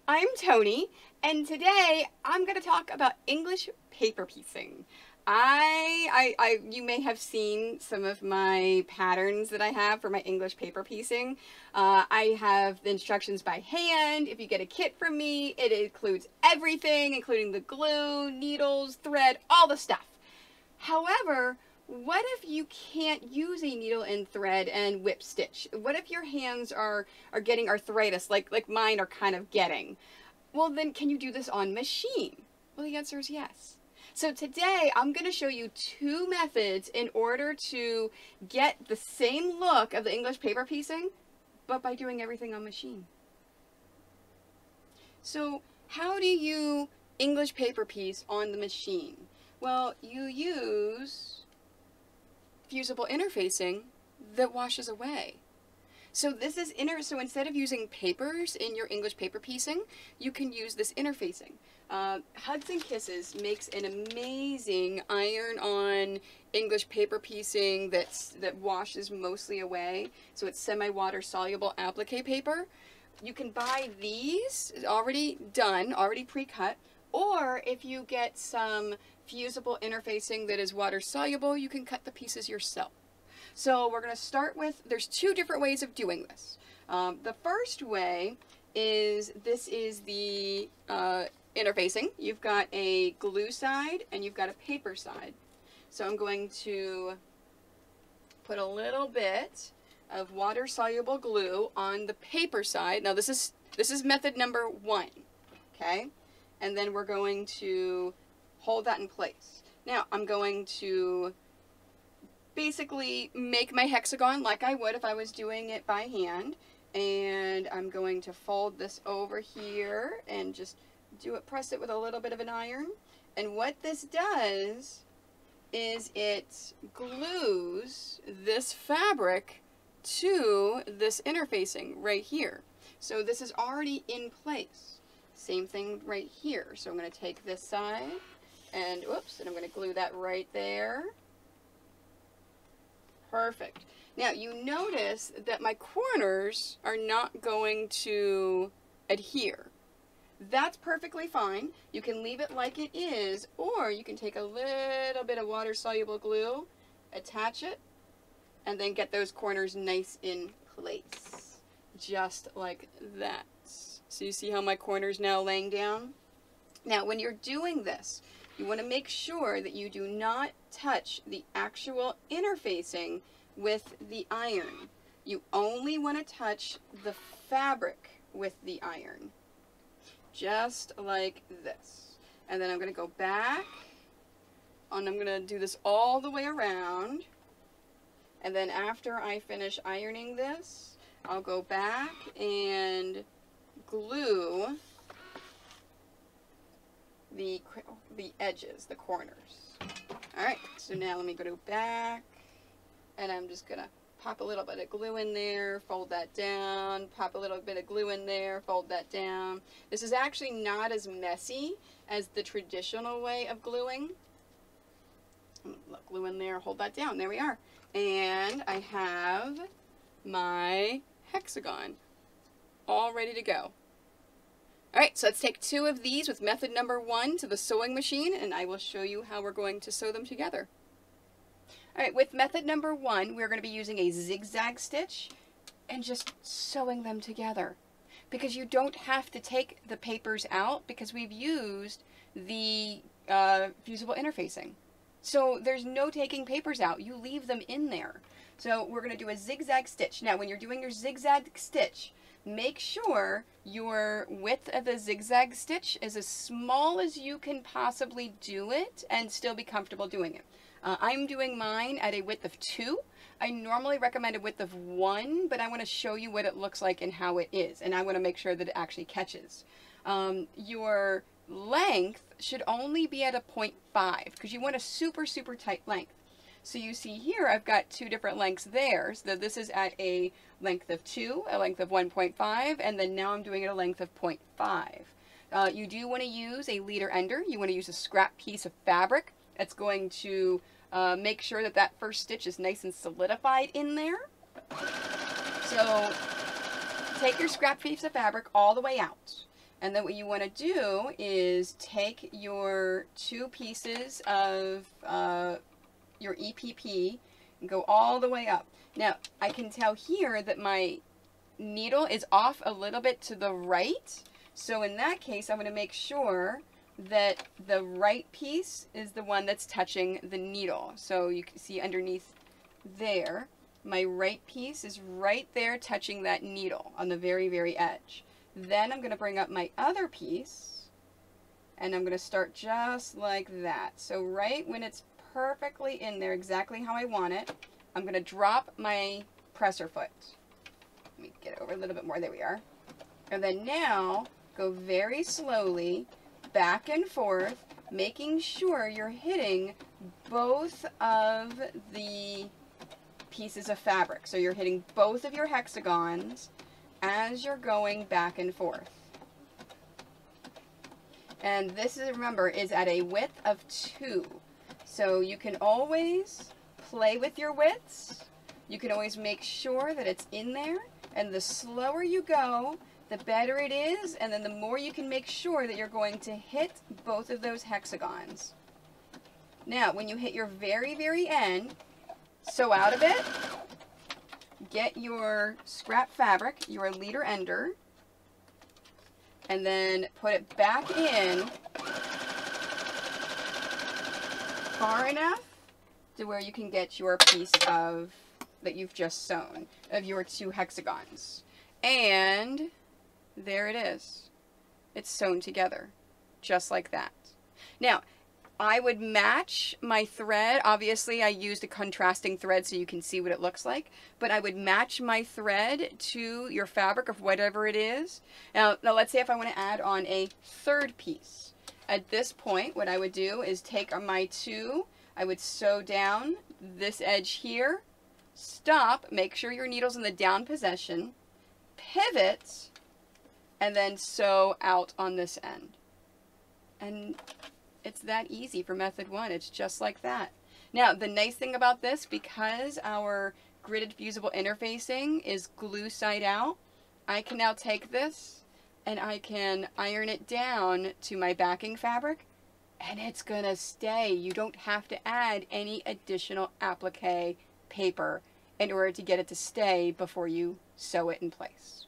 I'm Tony, and today I'm going to talk about English paper piecing. You may have seen some of my patterns that I have for my English paper piecing. I have the instructions by hand. If you get a kit from me, it includes everything, including the glue, needles, thread, all the stuff. However, what if you can't use a needle and thread and whip stitch? What if your hands are getting arthritis, like mine are kind of getting? Well, then can you do this on machine? Well, the answer is yes. So today I'm going to show you two methods in order to get the same look of the English paper piecing, but by doing everything on machine. So how do you English paper piece on the machine? Well, you use fusible interfacing that washes away. So this is so instead of using papers in your English paper piecing, you can use this interfacing. Hugs and Kisses makes an amazing iron-on English paper piecing that washes mostly away. So it's semi-water soluble applique paper. You can buy these already done, already pre-cut, or if you get some fusible interfacing that is water soluble, you can cut the pieces yourself. So we're going to start with, there's two different ways of doing this. The first way is, this is the interfacing. You've got a glue side and you've got a paper side. So I'm going to put a little bit of water soluble glue on the paper side. Now this is method number 1, okay? And then we're going to hold that in place. Now I'm going to basically make my hexagon like I would if I was doing it by hand, and I'm going to fold this over here and just press it with a little bit of an iron. And what this does is it glues this fabric to this interfacing right here. So this is already in place. Same thing right here. So I'm going to take this side and I'm going to glue that right there. Perfect. Now you notice that my corners are not going to adhere. That's perfectly fine. You can leave it like it is, or you can take a little bit of water-soluble glue, attach it, and then get those corners nice in place. Just like that. So you see how my corner's now laying down? Now when you're doing this, you want to make sure that you do not touch the actual interfacing with the iron. You only want to touch the fabric with the iron. Just like this. And then I'm going to go back, and I'm going to do this all the way around. And then after I finish ironing this, I'll go back and glue the edges, the corners. Alright, so now let me go back, and I'm just going to pop a little bit of glue in there, fold that down, pop a little bit of glue in there, fold that down. This is actually not as messy as the traditional way of gluing. Look, glue in there, hold that down, there we are. And I have my hexagon all ready to go. Alright, so let's take 2 of these with method number 1 to the sewing machine, and I will show you how we're going to sew them together. Alright, with method number 1, we're going to be using a zigzag stitch and just sewing them together. Because you don't have to take the papers out because we've used the fusible interfacing. So there's no taking papers out, you leave them in there. So we're going to do a zigzag stitch. Now when you're doing your zigzag stitch, make sure your width of the zigzag stitch is as small as you can possibly do it and still be comfortable doing it. I'm doing mine at a width of 2. I normally recommend a width of 1, but I want to show you what it looks like and how it is, and I want to make sure that it actually catches. Your length should only be at a 0.5 because you want a super, super tight length. So you see here I've got 2 different lengths there. So this is at a length of 2, a length of 1.5, and then now I'm doing it a length of 0.5. You do want to use a leader ender. You want to use a scrap piece of fabric. It's going to make sure that that first stitch is nice and solidified in there. So take your scrap piece of fabric all the way out. And then what you want to do is take your 2 pieces of your EPP and go all the way up. Now, I can tell here that my needle is off a little bit to the right. So in that case, I'm going to make sure that the right piece is the one that's touching the needle. So you can see underneath there, my right piece is right there touching that needle on the very, very edge. Then I'm going to bring up my other piece and I'm going to start just like that. So right when it's perfectly in there, exactly how I want it, I'm going to drop my presser foot. Let me get it over a little bit more. There we are. And then now go very slowly back and forth, making sure you're hitting both of the pieces of fabric. So you're hitting both of your hexagons as you're going back and forth. And this is, remember, is at a width of 2. So you can always play with your widths. You can always make sure that it's in there. And the slower you go, the better it is, and then the more you can make sure that you're going to hit both of those hexagons. Now, when you hit your very, very end, sew out of it, get your scrap fabric, your leader ender, and then put it back in far enough to where you can get your piece of that you've just sewn, of your 2 hexagons. And there it is. It's sewn together, just like that. Now, I would match my thread. Obviously, I used a contrasting thread so you can see what it looks like. But I would match my thread to your fabric of whatever it is. Now let's say if I want to add on a 3rd piece. At this point, what I would do is take my 2. I would sew down this edge here. Stop. Make sure your needle's in the down position. Pivot. And then sew out on this end. And it's that easy for method 1. It's just like that. Now, the nice thing about this, because our gridded fusible interfacing is glue side out, I can now take this and I can iron it down to my backing fabric and it's gonna stay. You don't have to add any additional applique paper in order to get it to stay before you sew it in place.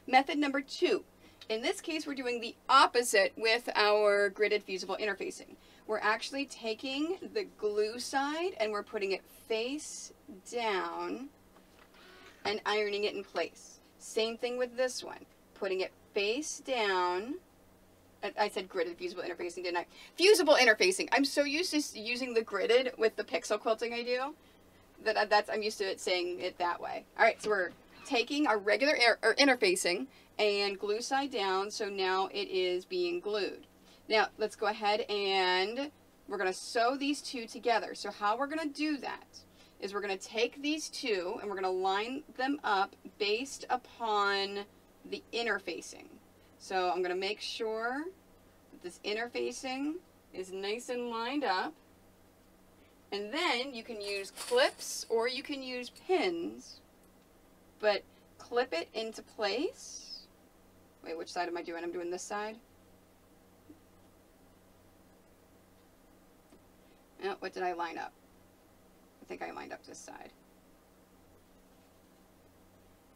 Method number 2. In this case, we're doing the opposite with our gridded fusible interfacing. We're actually taking the glue side and we're putting it face down and ironing it in place. Same thing with this one. Putting it face down. I said gridded fusible interfacing, didn't I? Fusible interfacing. I'm so used to using the gridded with the pixel quilting I do that I'm used to it saying it that way. All right, so we're taking our regular interfacing and glue side down, so now it is being glued. Now let's go ahead and we're going to sew these 2 together. So how we're going to do that is we're going to take these 2 and we're going to line them up based upon the interfacing. So I'm going to make sure that this interfacing is nice and lined up. And then you can use clips or you can use pins, but clip it into place. Wait, which side am I doing? I'm doing this side. Oh, what did I line up? I think I lined up this side.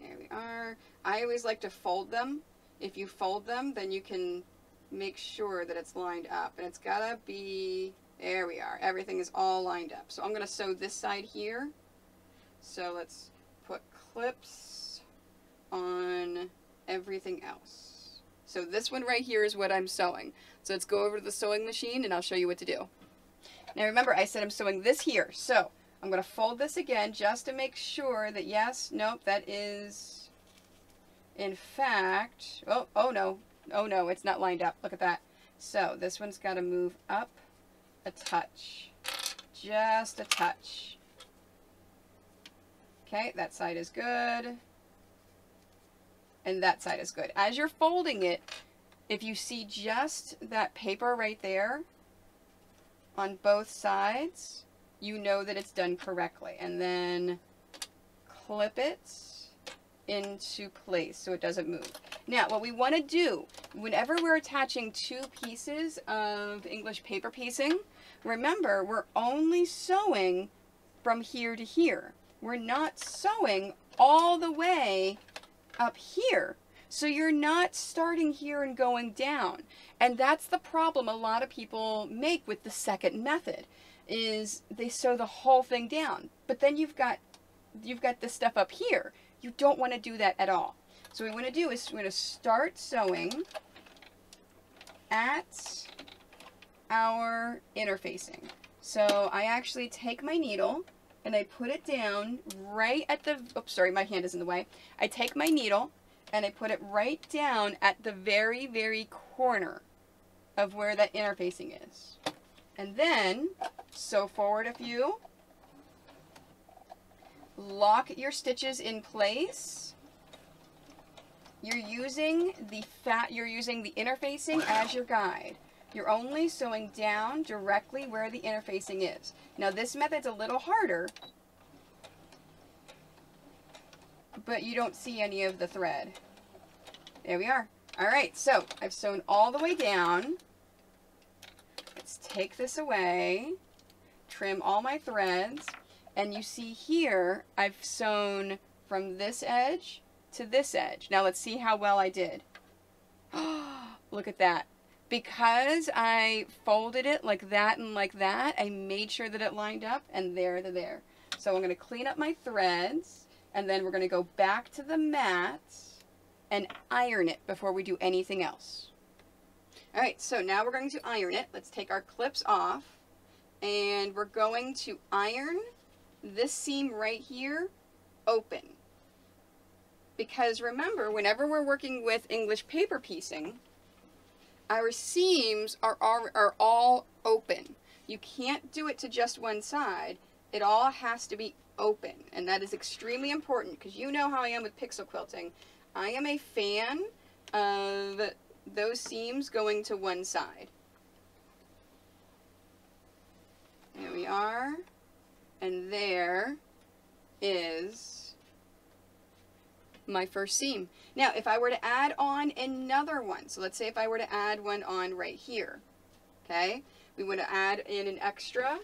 There we are. I always like to fold them. If you fold them, then you can make sure that it's lined up. And it's gotta be, there we are. Everything is all lined up. So I'm gonna sew this side here. So let's put clips on everything else. So this one right here is what I'm sewing. So let's go over to the sewing machine and I'll show you what to do. Now remember, I said I'm sewing this here. So I'm going to fold this again just to make sure that yes, nope, that is in fact, oh no, it's not lined up. Look at that. So this one's got to move up a touch, just a touch. Okay, that side is good. And that side is good. As you're folding it, if you see just that paper right there on both sides, you know that it's done correctly. And then clip it into place so it doesn't move. Now, what we want to do, whenever we're attaching two pieces of English paper piecing, remember, we're only sewing from here to here. We're not sewing all the way up here. So you're not starting here and going down. And that's the problem a lot of people make with the second method, is they sew the whole thing down. But then you've got this stuff up here. You don't want to do that at all. So what we want to do is we're going to start sewing at our interfacing. So I actually take my needle and I put it down right at the, oops, sorry, my hand is in the way. I take my needle and I put it right down at the very, very corner of where that interfacing is. And then sew forward a few. Lock your stitches in place. You're using the interfacing as your guide. You're only sewing down directly where the interfacing is. Now this method's a little harder, but you don't see any of the thread. There we are. All right, so I've sewn all the way down. Let's take this away, trim all my threads, and you see here I've sewn from this edge to this edge. Now let's see how well I did. Look at that. Because I folded it like that and like that, I made sure that it lined up, and there to there. So I'm going to clean up my threads, and then we're going to go back to the mat and iron it before we do anything else. All right, so now we're going to iron it. Let's take our clips off, and we're going to iron this seam right here open. Because remember, whenever we're working with English paper piecing, our seams are all open. You can't do it to just one side. It all has to be open, and that is extremely important because you know how I am with pixel quilting. I am a fan of those seams going to one side. There we are, and there is my first seam. Now, if I were to add on another one, so let's say if I were to add one on right here, okay, we want to add in an extra.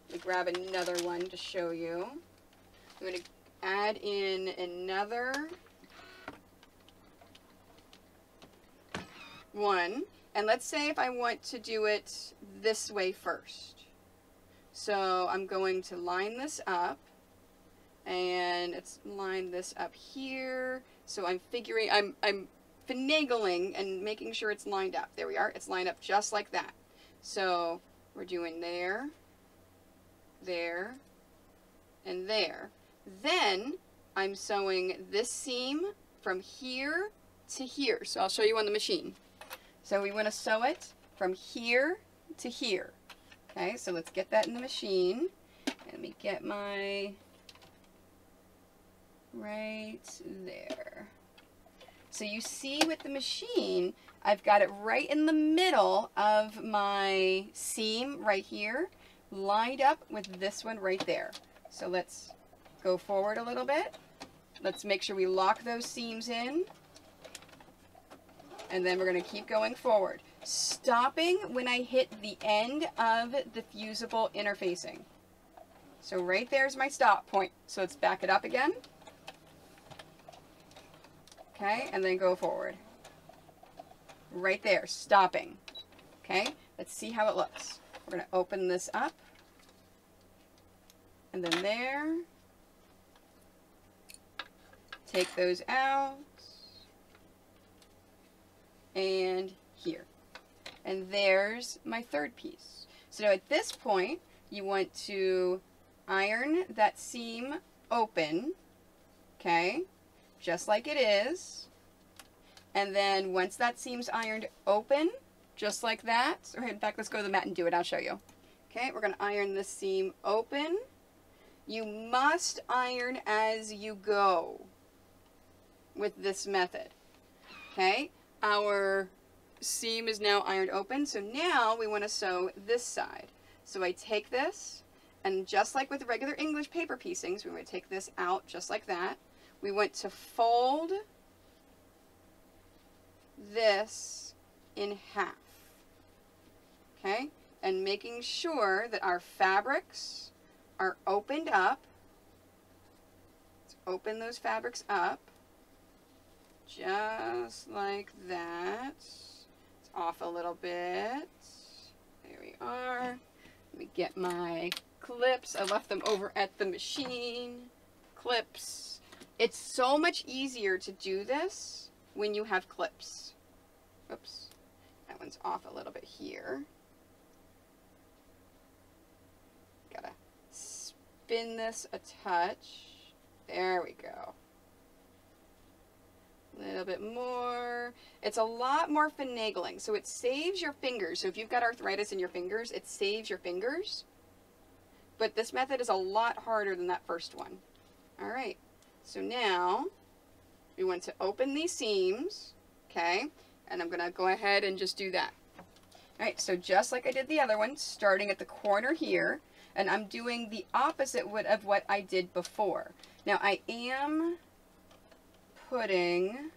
Let me grab another one to show you. I'm going to add in another one, and let's say if I want to do it this way first. So I'm going to line this up, and let's line this up here. So I'm figuring, I'm finagling and making sure it's lined up. There we are. It's lined up just like that. So we're doing there, there, and there. Then I'm sewing this seam from here to here. So I'll show you on the machine. So we want to sew it from here to here. Okay, so let's get that in the machine. Let me get my right there. So you see with the machine, I've got it right in the middle of my seam right here, lined up with this one right there. So let's go forward a little bit. Let's make sure we lock those seams in. And then we're going to keep going forward, stopping when I hit the end of the fusible interfacing. So right there's my stop point. So let's back it up again. Okay, and then go forward. Right there, stopping. Okay, let's see how it looks. We're going to open this up. And then there. Take those out. And here. And there's my third piece. So now at this point, you want to iron that seam open, okay, just like it is. And then once that seam's ironed open, just like that, or in fact, let's go to the mat and do it, I'll show you. Okay, we're going to iron this seam open. You must iron as you go with this method, okay? Our seam is now ironed open, so now we want to sew this side. So I take this, and just like with regular English paper piecings, we want to take this out just like that. We want to fold this in half. Okay? And making sure that our fabrics are opened up. Let's open those fabrics up. Just like that. It's off a little bit. There we are. Let me get my clips. I left them over at the machine. Clips. It's so much easier to do this when you have clips. Oops. That one's off a little bit here. Gotta spin this a touch. There we go. A little bit more. It's a lot more finagling, so it saves your fingers. So if you've got arthritis in your fingers, it saves your fingers. But this method is a lot harder than that first one. All right, so now we want to open these seams, okay? And I'm gonna go ahead and just do that. All right, so just like I did the other one, starting at the corner here, and I'm doing the opposite of what I did before. Now I am putting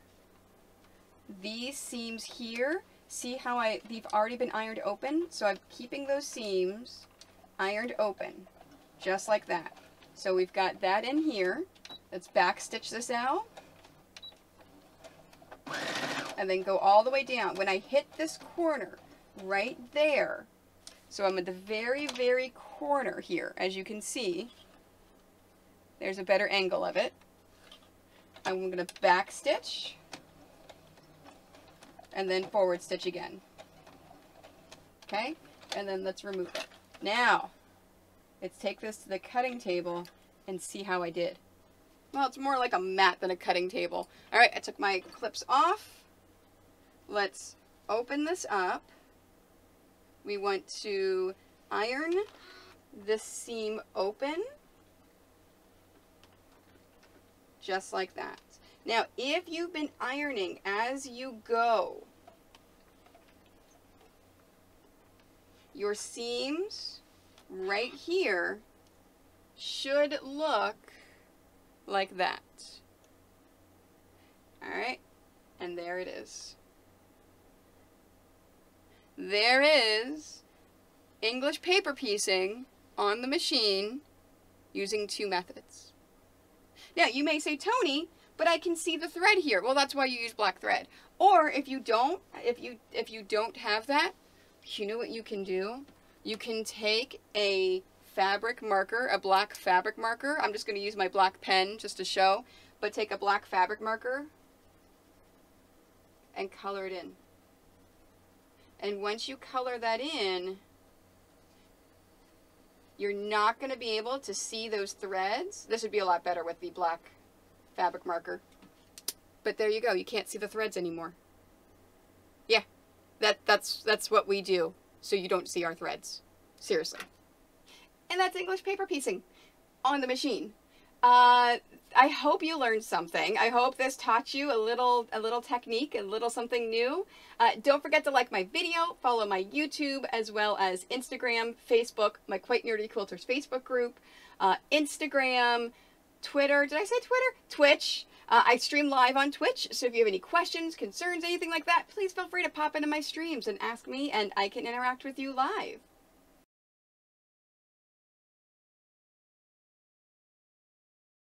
these seams here. See how they've already been ironed open? So I'm keeping those seams ironed open, just like that. So we've got that in here. Let's back stitch this out. And then go all the way down. When I hit this corner right there, so I'm at the very, very corner here, as you can see, there's a better angle of it. I'm going to back stitch and then forward stitch again. Okay? And then let's remove it. Now, let's take this to the cutting table and see how I did. Well, it's more like a mat than a cutting table. All right, I took my clips off. Let's open this up. We want to iron this seam open. Just like that. Now, if you've been ironing as you go, your seams right here should look like that. All right, and there it is. There is English paper piecing on the machine using two methods. Now, you may say, Tony, but I can see the thread here. Well, that's why you use black thread. Or if you don't have that, you know what you can do? You can take a fabric marker, a black fabric marker. I'm just going to use my black pen just to show, but take a black fabric marker and color it in. And once you color that in, you're not going to be able to see those threads. This would be a lot better with the black fabric marker. But there you go. You can't see the threads anymore. Yeah, that's what we do, so you don't see our threads. Seriously. And that's English paper piecing on the machine. I hope you learned something. I hope this taught you a little technique, a little something new. Don't forget to like my video, follow my YouTube, as well as Instagram, Facebook, my Quite Nerdy Quilters Facebook group, Instagram, Twitter. Did I say Twitter? Twitch. I stream live on Twitch, so if you have any questions, concerns, anything like that, please feel free to pop into my streams and ask me, and I can interact with you live.